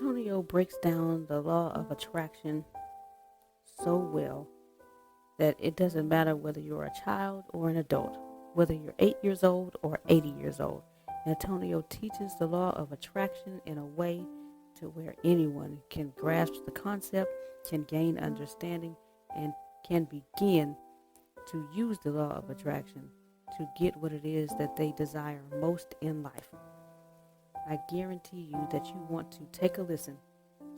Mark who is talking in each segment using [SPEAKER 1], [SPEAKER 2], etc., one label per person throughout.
[SPEAKER 1] Antonio breaks down the law of attraction so well that it doesn't matter whether you're a child or an adult, whether you're 8 years old or 80 years old. Antonio teaches the law of attraction in a way to where anyone can grasp the concept, can gain understanding, and can begin to use the law of attraction to get what it is that they desire most in life. I guarantee you that you want to take a listen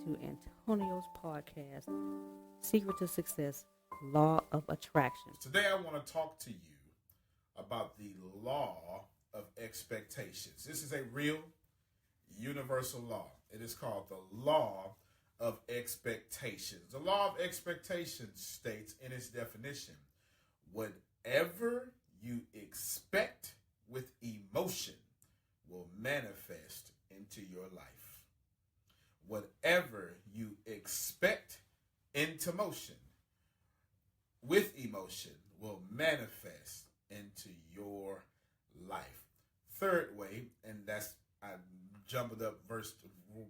[SPEAKER 1] to Antonio's podcast, Secret to Success, Law of Attraction.
[SPEAKER 2] Today I want to talk to you about the law of expectations. This is a real universal law. It is called the law of expectations. The law of expectations states in its definition, whatever you expect with emotion will manifest into your life. Whatever you expect into motion with emotion will manifest into your life. Third way, and that's, I jumbled up verse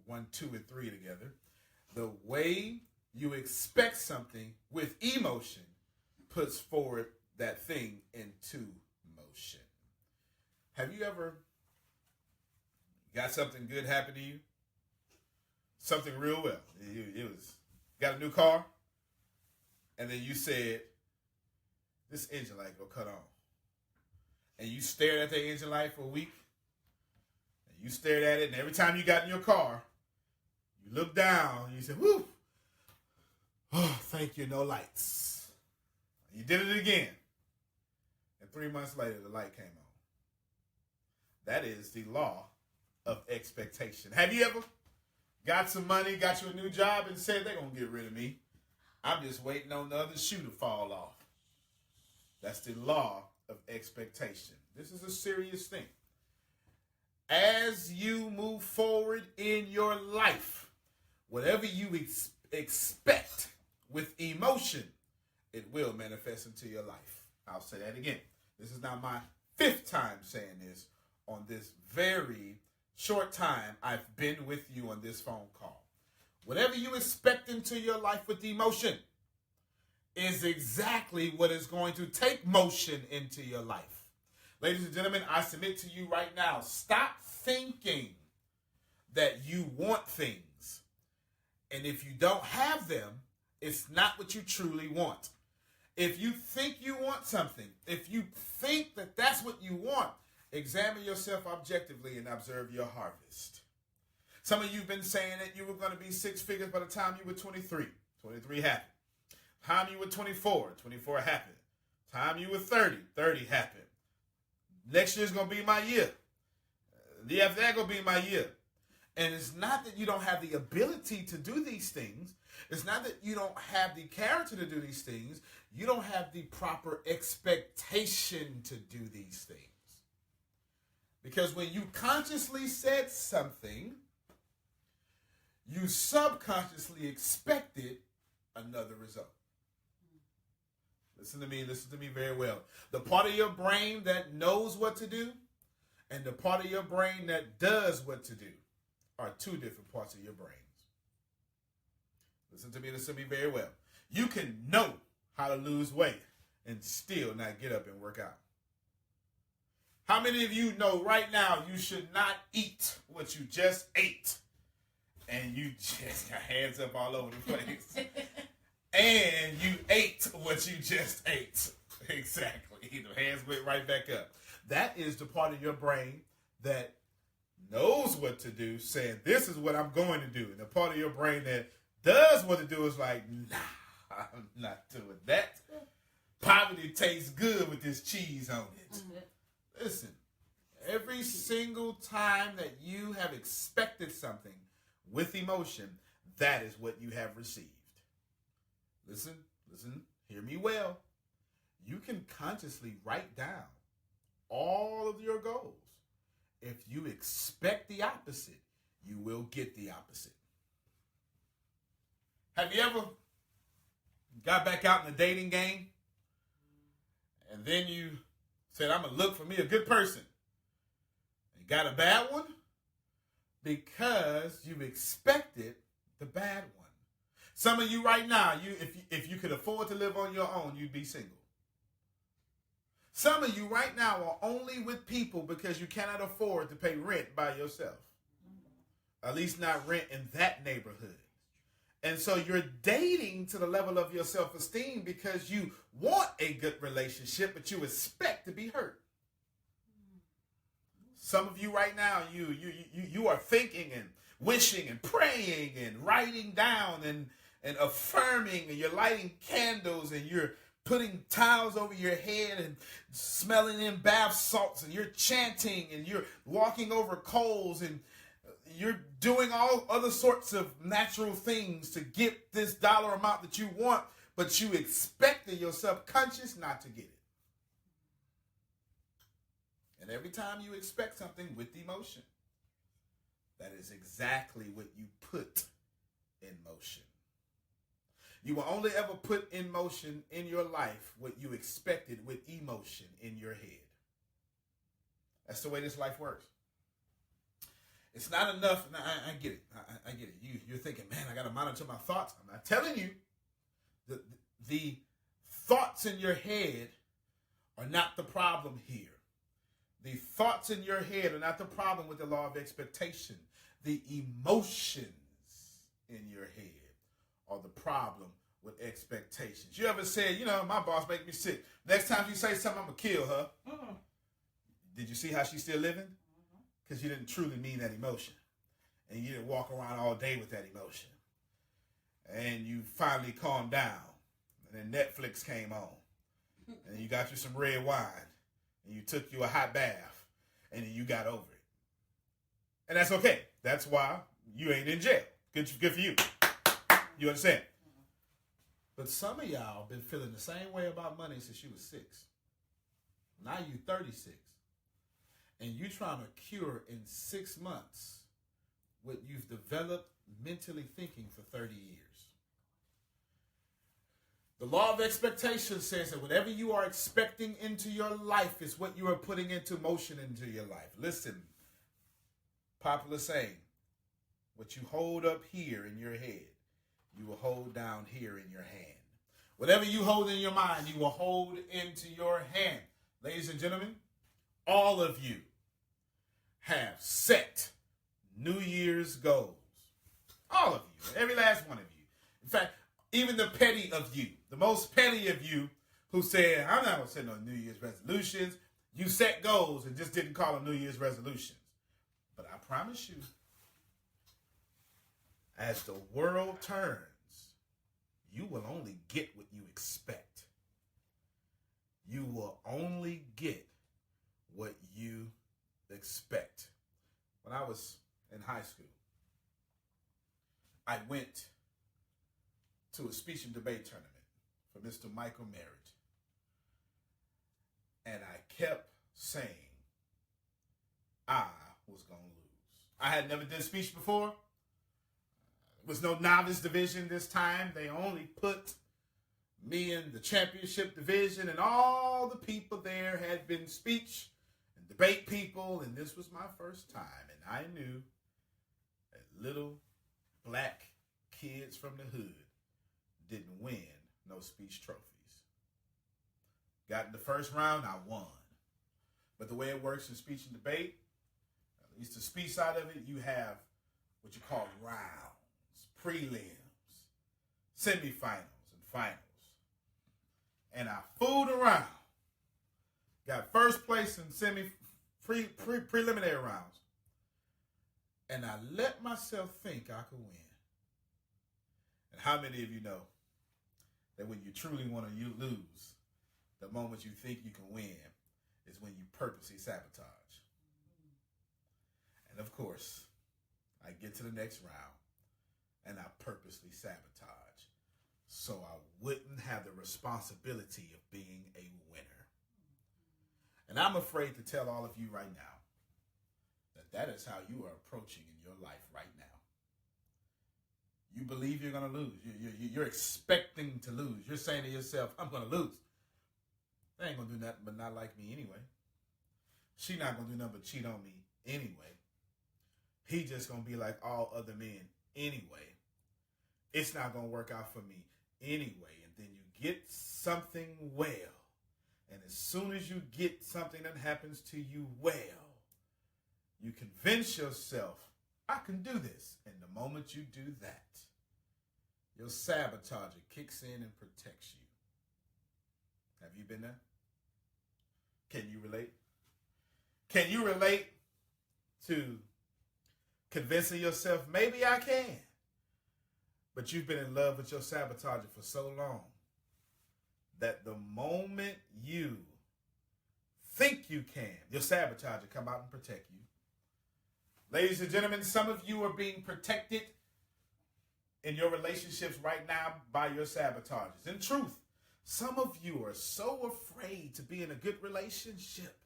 [SPEAKER 2] 1, 2, and 3 together. The way you expect something with emotion puts forward that thing into motion. Have you ever got something good happen to you? Something real well. It was, got a new car, and then you said, this engine light will cut on. And you stared at the engine light for a week, and you stared at it, and every time you got in your car, you looked down, and you said, whoo, oh, thank you, no lights. You did it again. And 3 months later, the light came on. That is the law of expectation. Have you ever got some money, got you a new job, and said, they're going to get rid of me? I'm just waiting on the other shoe to fall off. That's the law of expectation. This is a serious thing. As you move forward in your life, whatever you expect with emotion, it will manifest into your life. I'll say that again. This is now my 5th time saying this on this very short time I've been with you on this phone call. Whatever you expect into your life with emotion is exactly what is going to take motion into your life. Ladies and gentlemen, I submit to you right now, stop thinking that you want things. And if you don't have them, it's not what you truly want. If you think you want something, if you think that that's what you want, examine yourself objectively and observe your harvest. Some of you have been saying that you were going to be 6 figures by the time you were 23. 23 happened. Time you were 24, 24 happened. Time you were 30, 30 happened. Next year's going to be my year. The after that going to be my year. And it's not that you don't have the ability to do these things. It's not that you don't have the character to do these things. You don't have the proper expectation to do these things. Because when you consciously said something, you subconsciously expected another result. Listen to me very well. The part of your brain that knows what to do and the part of your brain that does what to do are 2 different parts of your brains. Listen to me very well. You can know how to lose weight and still not get up and work out. How many of you know right now you should not eat what you just ate? And you just got hands up all over the place. And you ate what you just ate. Exactly. The hands went right back up. That is the part of your brain that knows what to do, saying, this is what I'm going to do. And the part of your brain that does what to do is like, nah, I'm not doing that. Poverty tastes good with this cheese on it. Listen, every single time that you have expected something with emotion, that is what you have received. Listen, hear me well. You can consciously write down all of your goals. If you expect the opposite, you will get the opposite. Have you ever got back out in the dating game and then you said, I'm going to look for me a good person, and got a bad one? Because you expected expected the bad one. Some of you right now, if you could afford to live on your own, you'd be single. Some of you right now are only with people because you cannot afford to pay rent by yourself. At least not rent in that neighborhood. And so you're dating to the level of your self-esteem because you want a good relationship, but you expect to be hurt. Some of you right now, you are thinking and wishing and praying and writing down and affirming, and you're lighting candles and you're putting towels over your head and smelling in bath salts, and you're chanting and you're walking over coals and you're doing all other sorts of natural things to get this dollar amount that you want, but you expect in your subconscious not to get it. And every time you expect something with emotion, that is exactly what you put in motion. You will only ever put in motion in your life what you expected with emotion in your head. That's the way this life works. It's not enough. And I get it. I get it. You're thinking, man, I got to monitor my thoughts. I'm not telling you. The thoughts in your head are not the problem here. The thoughts in your head are not the problem with the law of expectation. The emotions in your head are the problem with expectations. You ever said, my boss make me sick. Next time you say something, I'm going to kill her. Did you see how she's still living? Because you didn't truly mean that emotion. And you didn't walk around all day with that emotion. And you finally calmed down. And then Netflix came on. And you got you some red wine. And you took you a hot bath. And then you got over it. And that's okay. That's why you ain't in jail. Good for you. You understand? But some of y'all been feeling the same way about money since you was 6. Now you 36. And you trying to cure in 6 months what you've developed mentally thinking for 30 years. The law of expectation says that whatever you are expecting into your life is what you are putting into motion into your life. Listen, popular saying, what you hold up here in your head, you will hold down here in your hand. Whatever you hold in your mind, you will hold into your hand. Ladies and gentlemen, all of you have set New Year's goals. All of you, every last one of you. In fact, even the petty of you, the most petty of you who said, I'm not going to set no New Year's resolutions. You set goals and just didn't call them New Year's resolutions. But I promise you, as the world turns, you will only get what you expect. You will only get what you expect. When I was in high school, I went to a speech and debate tournament for Mr. Michael Merritt. And I kept saying I was going to lose. I had never done speech before. There was no novice division this time. They only put me in the championship division, and all the people there had been speech and debate people, and this was my first time. And I knew that little black kids from the hood didn't win no speech trophies. Got in the first round, I won. But the way it works in speech and debate, at least the speech side of it, you have what you call rounds, prelims, semifinals, and finals. And I fooled around. Got first place in preliminary rounds. And I let myself think I could win. And how many of you know that when you truly want to lose, the moment you think you can win is when you purposely sabotage? And of course, I get to the next round and I purposely sabotage so I wouldn't have the responsibility of being a winner. And I'm afraid to tell all of you right now that is how you are approaching in your life right now. You believe you're going to lose. You're expecting to lose. You're saying to yourself, I'm going to lose. They ain't going to do nothing but not like me anyway. She not going to do nothing but cheat on me anyway. He just going to be like all other men anyway. It's not going to work out for me anyway. And then you get something well. And as soon as you get something that happens to you well, you convince yourself, I can do this. And the moment you do that, your sabotager kicks in and protects you. Have you been there? Can you relate? Can you relate to convincing yourself, maybe I can? But you've been in love with your sabotager for so long that the moment you think you can, your sabotager come out and protect you. Ladies and gentlemen, some of you are being protected in your relationships right now by your sabotagers. In truth, some of you are so afraid to be in a good relationship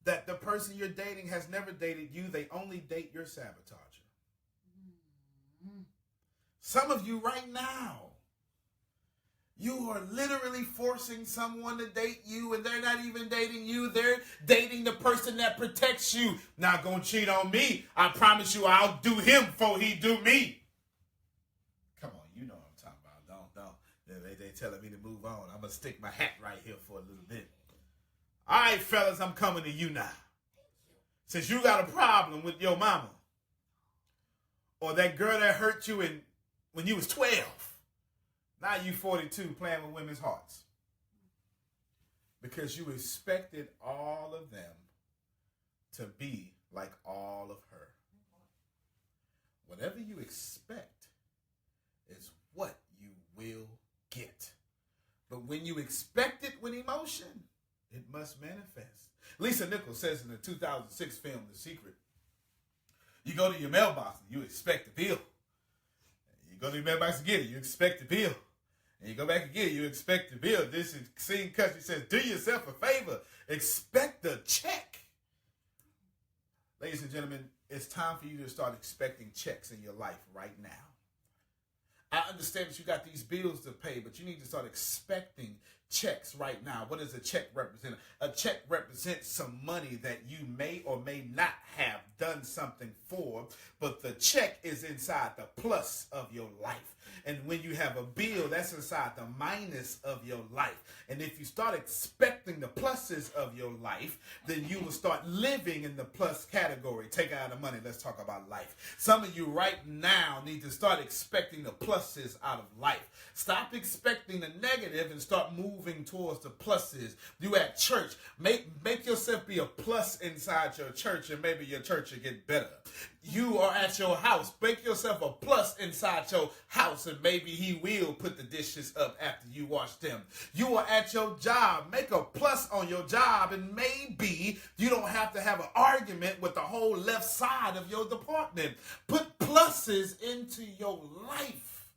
[SPEAKER 2] that the person you're dating has never dated you. They only date your sabotager. Some of you right now, you are literally forcing someone to date you, and they're not even dating you. They're dating the person that protects you. Not gonna cheat on me. I promise you I'll do him before he do me. Come on, you know what I'm talking about. Don't. They telling me to move on. I'm gonna stick my hat right here for a little bit. All right, fellas, I'm coming to you now. Since you got a problem with your mama, or that girl that hurt you when you was 12, now you 42 playing with women's hearts. Because you expected all of them to be like all of her. Whatever you expect is what you will get. But when you expect it with emotion, it must manifest. Lisa Nichols says in the 2006 film, The Secret, you go to your mailbox and you expect a bill. You go to your mailbox again, you expect a bill. And you go back again, you expect the bill. This is scene country says, do yourself a favor. Expect the check. Ladies and gentlemen, it's time for you to start expecting checks in your life right now. I understand that you got these bills to pay, but you need to start expecting checks right now. What does a check represent? A check represents some money that you may or may not have done something for, but the check is inside the plus of your life. And when you have a bill, that's inside the minus of your life. And if you start expecting the pluses of your life, then you will start living in the plus category. Take out the money. Let's talk about life. Some of you right now need to start expecting the pluses out of life. Stop expecting the negative and start moving towards the pluses. You at church, make yourself be a plus inside your church, and maybe your church will get better. You are at your house. Make yourself a plus inside your house, and maybe he will put the dishes up after you wash them. You are at your job. Make a plus on your job, and maybe you don't have to have an argument with the whole left side of your department. Put pluses into your life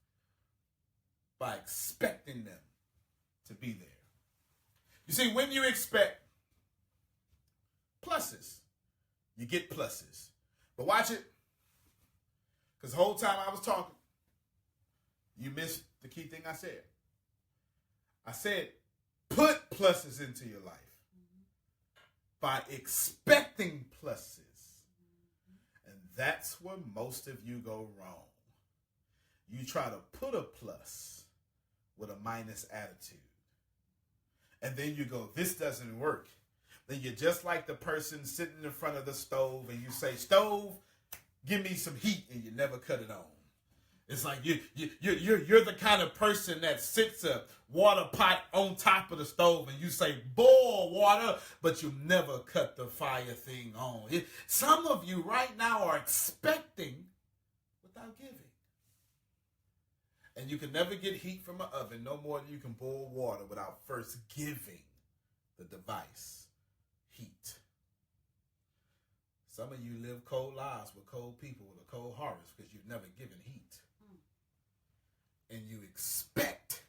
[SPEAKER 2] by expecting them to be there. You see, when you expect pluses, you get pluses. But watch it, because the whole time I was talking, you missed the key thing I said. I said, put pluses into your life by expecting pluses. And that's where most of you go wrong. You try to put a plus with a minus attitude. And then you go, this doesn't work. Then you're just like the person sitting in front of the stove and you say, stove, give me some heat, and you never cut it on. It's like you're the kind of person that sits a water pot on top of the stove and you say, boil water, but you never cut the fire thing on. Some of you right now are expecting without giving. And you can never get heat from an oven no more than you can boil water without first giving the device heat. Some of you live cold lives with cold people with a cold harvest because you've never given heat. And you expect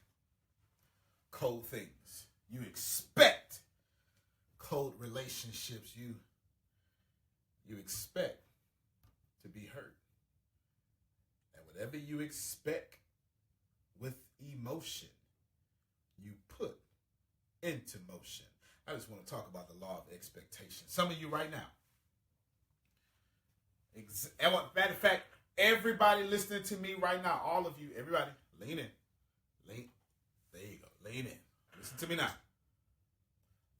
[SPEAKER 2] cold things. You expect cold relationships. You expect to be hurt. And whatever you expect with emotion, you put into motion. I just want to talk about the law of expectation. Some of you right now, matter of fact, Everybody listening to me right now, all of you, everybody, lean in. Lean. There you go. Lean in. Listen to me now.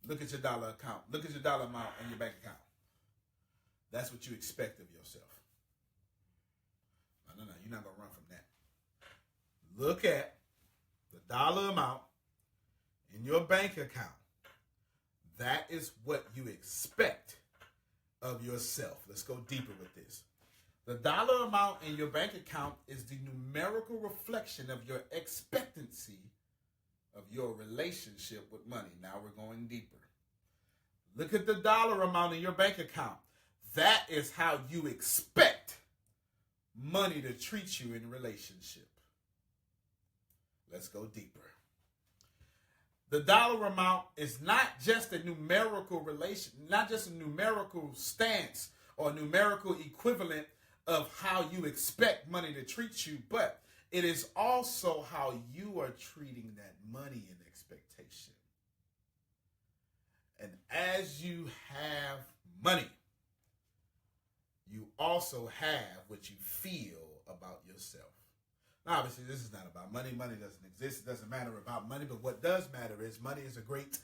[SPEAKER 2] Look at your dollar account. Look at your dollar amount in your bank account. That's what you expect of yourself. No. You're not going to run from that. Look at the dollar amount in your bank account. That is what you expect of yourself. Let's go deeper with this. The dollar amount in your bank account is the numerical reflection of your expectancy of your relationship with money. Now we're going deeper. Look at the dollar amount in your bank account. That is how you expect money to treat you in a relationship. Let's go deeper. The dollar amount is not just a numerical relation, not just a numerical stance or numerical equivalent of how you expect money to treat you, but it is also how you are treating that money in expectation. And as you have money, you also have what you feel about yourself. Now, obviously, this is not about money. Money doesn't exist. It doesn't matter about money. But what does matter is money is a great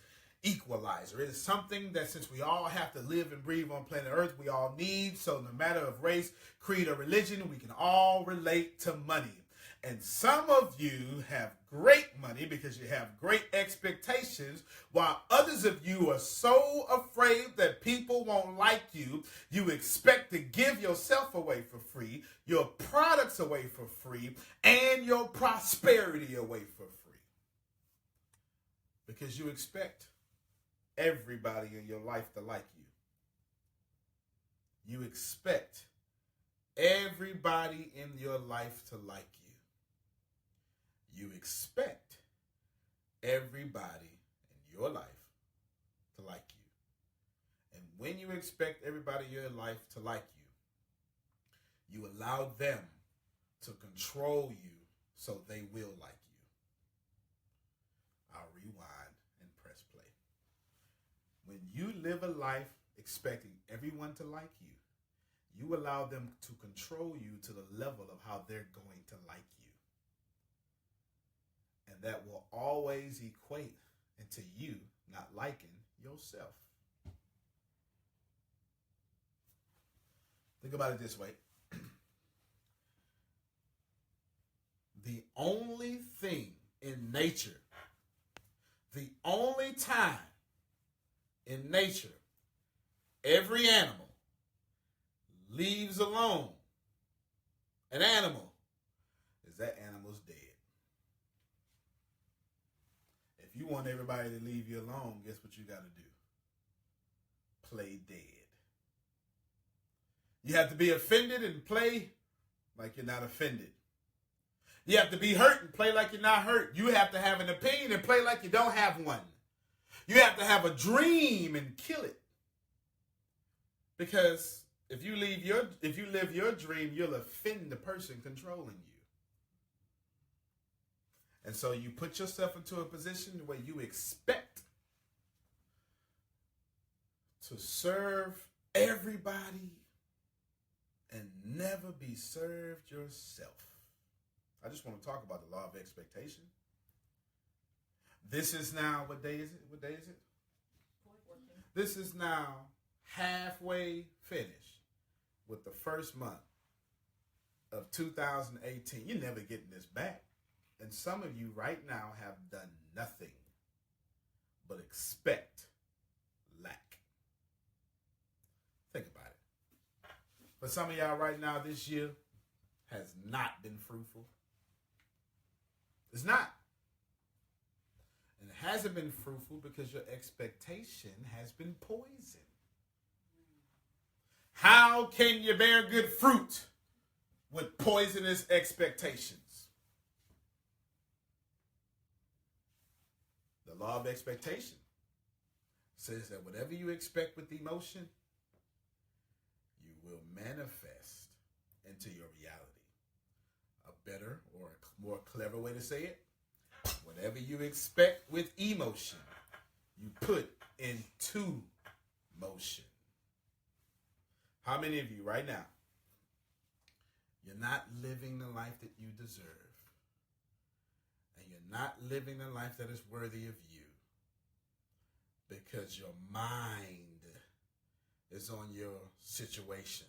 [SPEAKER 2] equalizer. It is something that since we all have to live and breathe on planet Earth, we all need. So no matter of race, creed, or religion, we can all relate to money. And some of you have great money because you have great expectations, while others of you are so afraid that people won't like you, you expect to give yourself away for free, your products away for free, and your prosperity away for free. Because you expect everybody in your life to like you. You expect everybody in your life to like you. You expect everybody in your life to like you. And when you expect everybody in your life to like you, you allow them to control you so they will like you. I'll rewind and press play. When you live a life expecting everyone to like you, you allow them to control you to the level of how they're going to like you. And that will always equate into you not liking yourself. Think about it this way. The only thing in nature, the only time in nature, every animal leaves alone an animal is that animal's dead. If you want everybody to leave you alone, guess what you got to do? Play dead. You have to be offended and play like you're not offended. You have to be hurt and play like you're not hurt. You have to have an opinion and play like you don't have one. You have to have a dream and kill it. Because if you live your dream, you'll offend the person controlling you. And so you put yourself into a position where you expect to serve everybody and never be served yourself. I just want to talk about the law of expectation. This is now, what day is it? What day is it? 14. This is now halfway finished with the first month of 2018. You're never getting this back. And some of you right now have done nothing but expect lack. Think about it. For some of y'all right now, this year has not been fruitful. It's not. And it hasn't been fruitful because your expectation has been poisoned. How can you bear good fruit with poisonous expectations? The law of expectation says that whatever you expect with emotion, you will manifest into your reality. A better or a more clever way to say it, whatever you expect with emotion, you put into motion. How many of you right now You're not living the life that you deserve. And you're not living the life that is worthy of you. Because your mind is on your situation.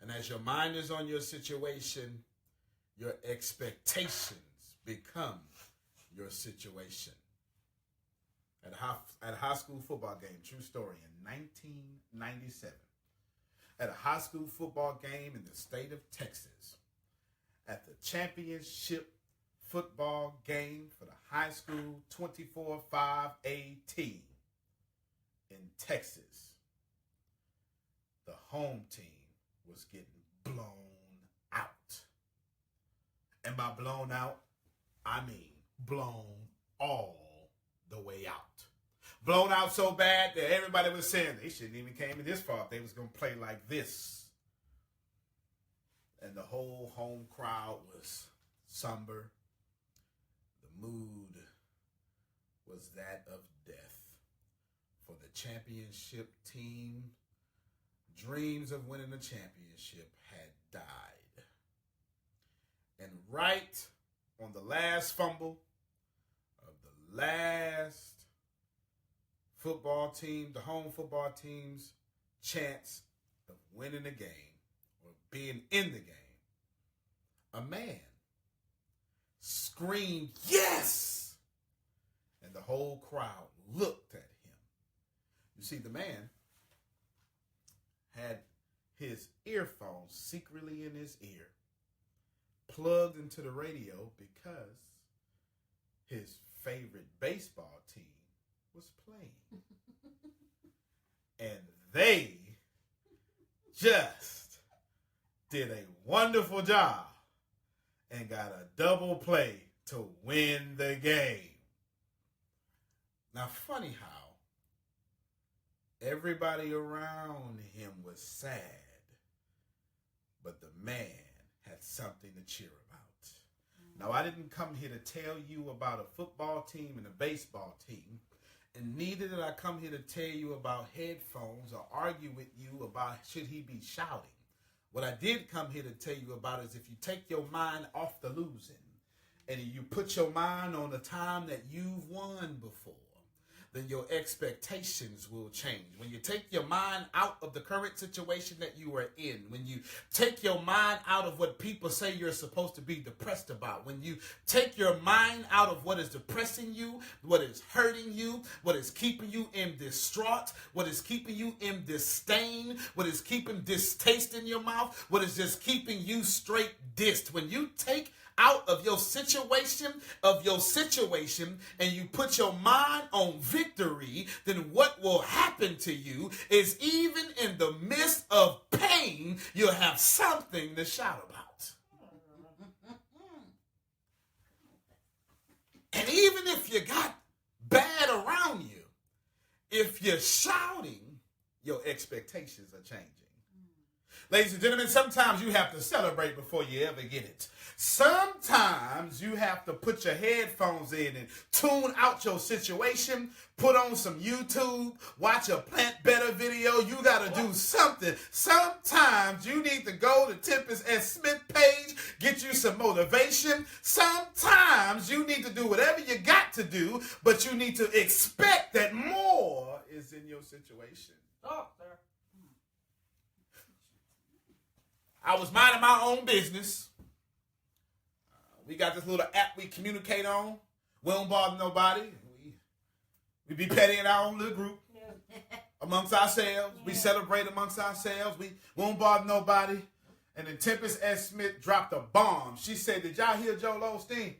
[SPEAKER 2] And as your mind is on your situation, your expectations become your situation. At a high school football game, true story, in 1997, at a high school football game in the state of Texas, at the championship football game for the high school 24-5A team in Texas, the home team was getting blown out. And by blown out, I mean blown all the way out. Blown out so bad that everybody was saying they shouldn't even came this far if they was going to play like this. And the whole home crowd was somber. The mood was that of death. For the championship team, dreams of winning the championship had died. And right on the last fumble of the last football team, the home football team's chance of winning the game or being in the game, a man screamed, "Yes!" And the whole crowd looked at him. You see, the man had his earphones secretly in his ear, plugged into the radio because his favorite baseball team was playing. And they just did a wonderful job and got a double play to win the game. Now, funny how everybody around him was sad, but the man had something to cheer about. Now, I didn't come here to tell you about a football team and a baseball team, and neither did I come here to tell you about headphones or argue with you about should he be shouting. What I did come here to tell you about is if you take your mind off the losing and you put your mind on the time that you've won before, then your expectations will change. When you take your mind out of the current situation that you are in, when you take your mind out of what people say you're supposed to be depressed about, when you take your mind out of what is depressing you, what is hurting you, what is keeping you in distraught, what is keeping you in disdain, what is keeping distaste in your mouth, what is just keeping you straight dissed. When you take out of your situation, and you put your mind on victory, then what will happen to you is even in the midst of pain, you'll have something to shout about. And even if you got bad around you, if you're shouting, your expectations are changing. Ladies and gentlemen, sometimes you have to celebrate before you ever get it. Sometimes you have to put your headphones in and tune out your situation, put on some YouTube, watch a Plant Better video. You got to do something. Sometimes you need to go to Tempest S. Smith page, get you some motivation. Sometimes you need to do whatever you got to do, but you need to expect that more is in your situation. I was minding my own business. We got this little app we communicate on. We don't bother nobody. We be petty in our own little group amongst ourselves. We celebrate amongst ourselves. We won't bother nobody. And then Tempest S. Smith dropped a bomb. She said, "Did y'all hear Joel Osteen?"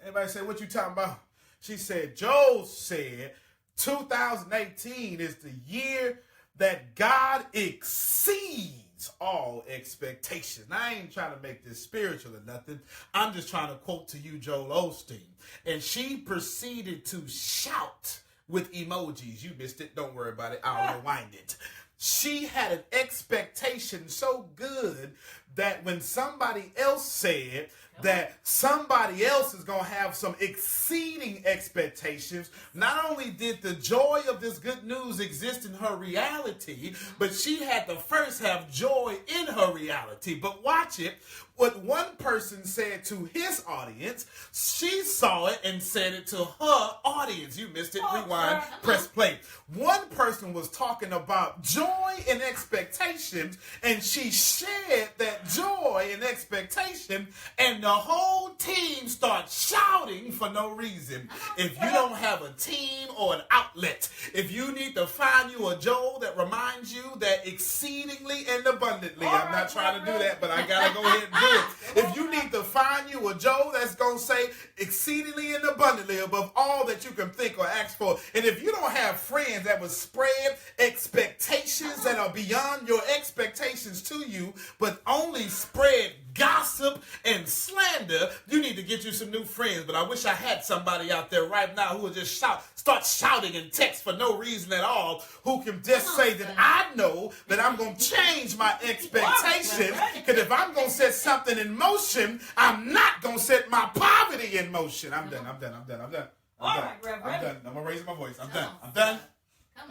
[SPEAKER 2] Everybody said, "What you talking about?" She said, "Joel said 2018 is the year that God exceeds all expectations." Now, I ain't trying to make this spiritual or nothing. I'm just trying to quote to you Joel Osteen. And she proceeded to shout with emojis. You missed it. Don't worry about it. I'll rewind it. She had an expectation so good that when somebody else said that somebody else is going to have some exceeding expectations. Not only did the joy of this good news exist in her reality, but she had to first have joy in her reality. But watch it. What one person said to his audience, she saw it and said it to her audience. You missed it. Rewind, press play. One person was talking about joy and expectations, and she shared that joy and expectation, and the whole team starts shouting for no reason. If you don't have a team or an outlet, if you need to find you a Joel that reminds you that exceedingly and abundantly, I'm not trying to do that, but I got to go ahead and do it. If you need to find you a Joel that's going to say exceedingly and abundantly above all that you can think or ask for, and if you don't have friends that will spread expectations that are beyond your expectations to you, but only spread gossip and slander, you need to get you some new friends. But I wish I had somebody out there right now who would just start shouting and text for no reason at all, who can just say that I know that I'm going to change my expectations, because if I'm going to set something in motion, I'm not going to set my poverty in motion. I'm done. I'm done. I'm done. I'm going to raise my voice. I'm done.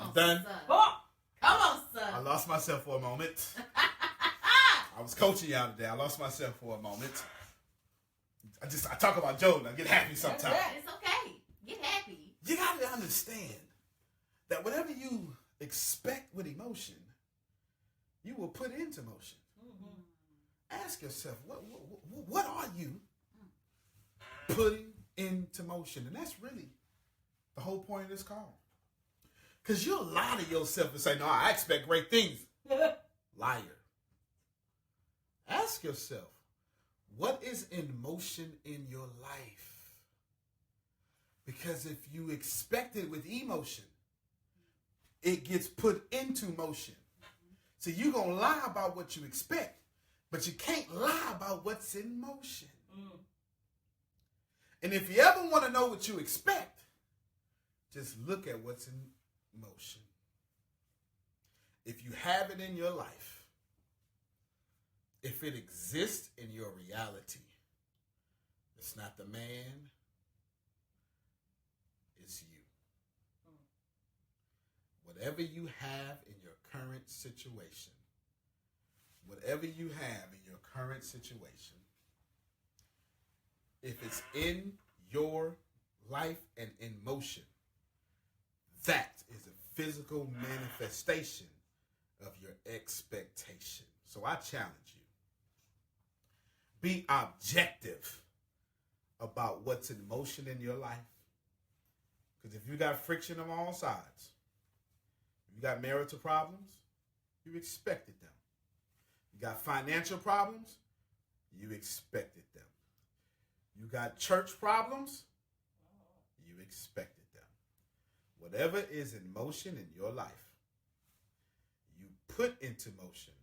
[SPEAKER 2] I'm done.
[SPEAKER 3] Come on, son.
[SPEAKER 2] I lost myself for a moment. I was coaching y'all today. I lost myself for a moment. I talk about Joe and I get happy sometimes.
[SPEAKER 3] It's okay. Get happy.
[SPEAKER 2] You got to understand that whatever you expect with emotion, you will put into motion. Mm-hmm. Ask yourself, what are you putting into motion? And that's really the whole point of this call. Because you'll lie to yourself and say, no, I expect great things. Liar. Ask yourself, what is in motion in your life? Because if you expect it with emotion, it gets put into motion. So you're going to lie about what you expect, but you can't lie about what's in motion. And if you ever want to know what you expect, just look at what's in motion. If you have it in your life, if it exists in your reality, it's not the man, it's you. Whatever you have in your current situation, if it's in your life and in motion, that is a physical manifestation of your expectation. So I challenge you. Be objective about what's in motion in your life. Because if you got friction on all sides, if you got marital problems, you expected them. You got financial problems, you expected them. You got church problems, you expected them. Whatever is in motion in your life, you put into motion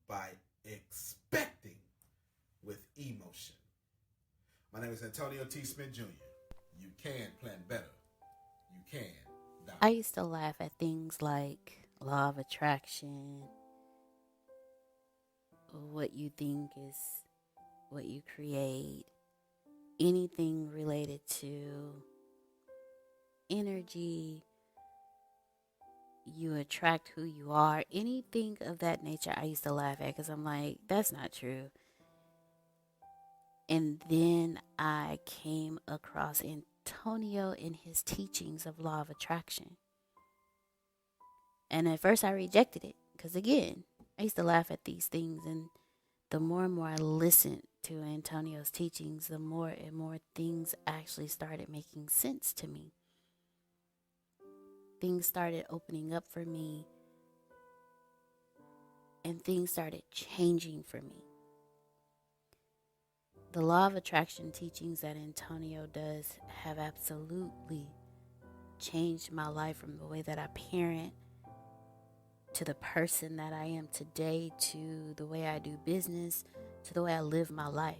[SPEAKER 2] by expecting with emotion. My name is Antonio T. Smith Jr. You can plan better. You can die.
[SPEAKER 1] I used to laugh at things like law of attraction. What you think is what you create. Anything related to energy, you attract who you are. Anything of that nature I used to laugh at because I'm like, that's not true. And then I came across Antonio in his teachings of law of attraction. And at first I rejected it because, again, I used to laugh at these things. And the more and more I listened to Antonio's teachings, the more and more things actually started making sense to me. Things started opening up for me. And things started changing for me. The law of attraction teachings that Antonio does have absolutely changed my life, from the way that I parent to the person that I am today, to the way I do business, to the way I live my life.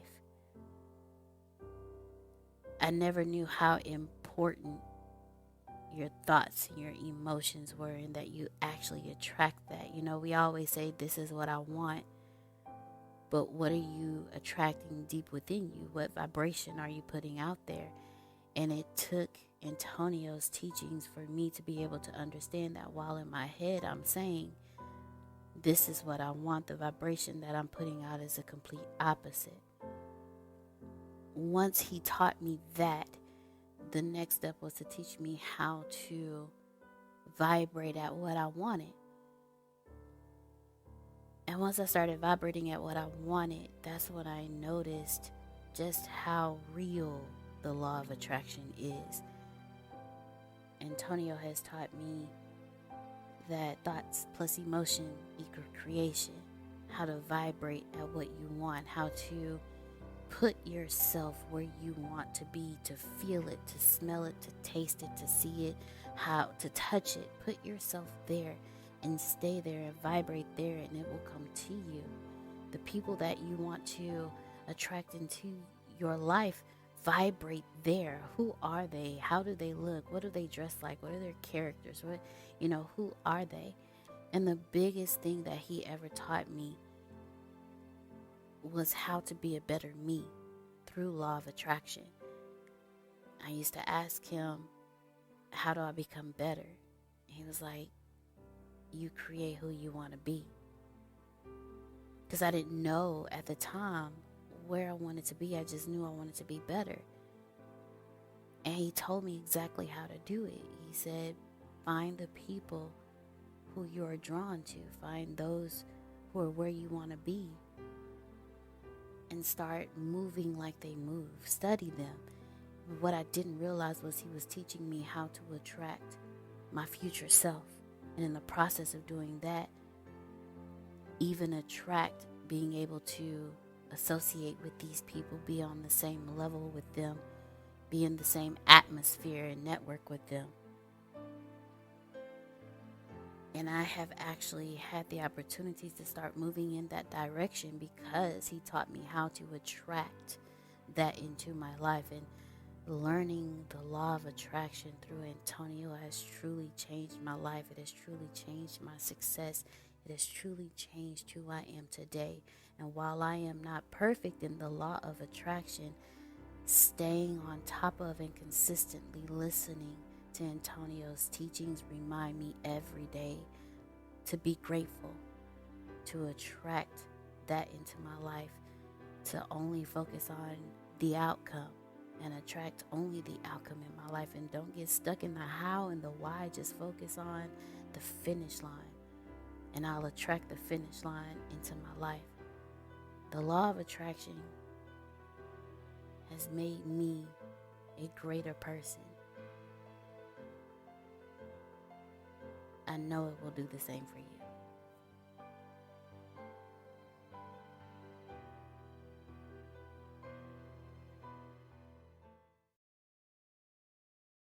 [SPEAKER 1] I never knew how important your thoughts and your emotions were, and that you actually attract that. You know, we always say, this is what I want. but what are you attracting deep within you? What vibration are you putting out there? And it took Antonio's teachings for me to be able to understand that while in my head I'm saying, this is what I want, the vibration that I'm putting out is a complete opposite. Once he taught me that, the next step was to teach me how to vibrate at what I wanted. And once I started vibrating at what I wanted, that's when I noticed just how real the law of attraction is. Antonio has taught me that thoughts plus emotion equal creation. How to vibrate at what you want. How to put yourself where you want to be, to feel it, to smell it, to taste it, to see it, how to touch it. Put yourself there and stay there and vibrate there, and it will come to you. The people that you want to attract into your life, vibrate there. Who are they? How do they look? What do they dress like? What are their characters? Who are they? And the biggest thing that he ever taught me was how to be a better me through law of attraction. I used to ask him, how do I become better? He was like, you create who you want to be. Because I didn't know at the time where I wanted to be. I just knew I wanted to be better. And he told me exactly how to do it. He said, find the people who you are drawn to. Find those who are where you want to be. And start moving like they move. Study them. What I didn't realize was he was teaching me how to attract my future self. And in the process of doing that, even attract being able to associate with these people, be on the same level with them, be in the same atmosphere and network with them. And I have actually had the opportunities to start moving in that direction because he taught me how to attract that into my life. And learning the law of attraction through Antonio has truly changed my life. It has truly changed my success. It has truly changed who I am today. And while I am not perfect in the law of attraction, staying on top of and consistently listening to Antonio's teachings remind me every day to be grateful, to attract that into my life, to only focus on the outcome and attract only the outcome in my life, and don't get stuck in the how and the why. Just focus on the finish line, and I'll attract the finish line into my life. The law of attraction has made me a greater person. I know it will do the same for you.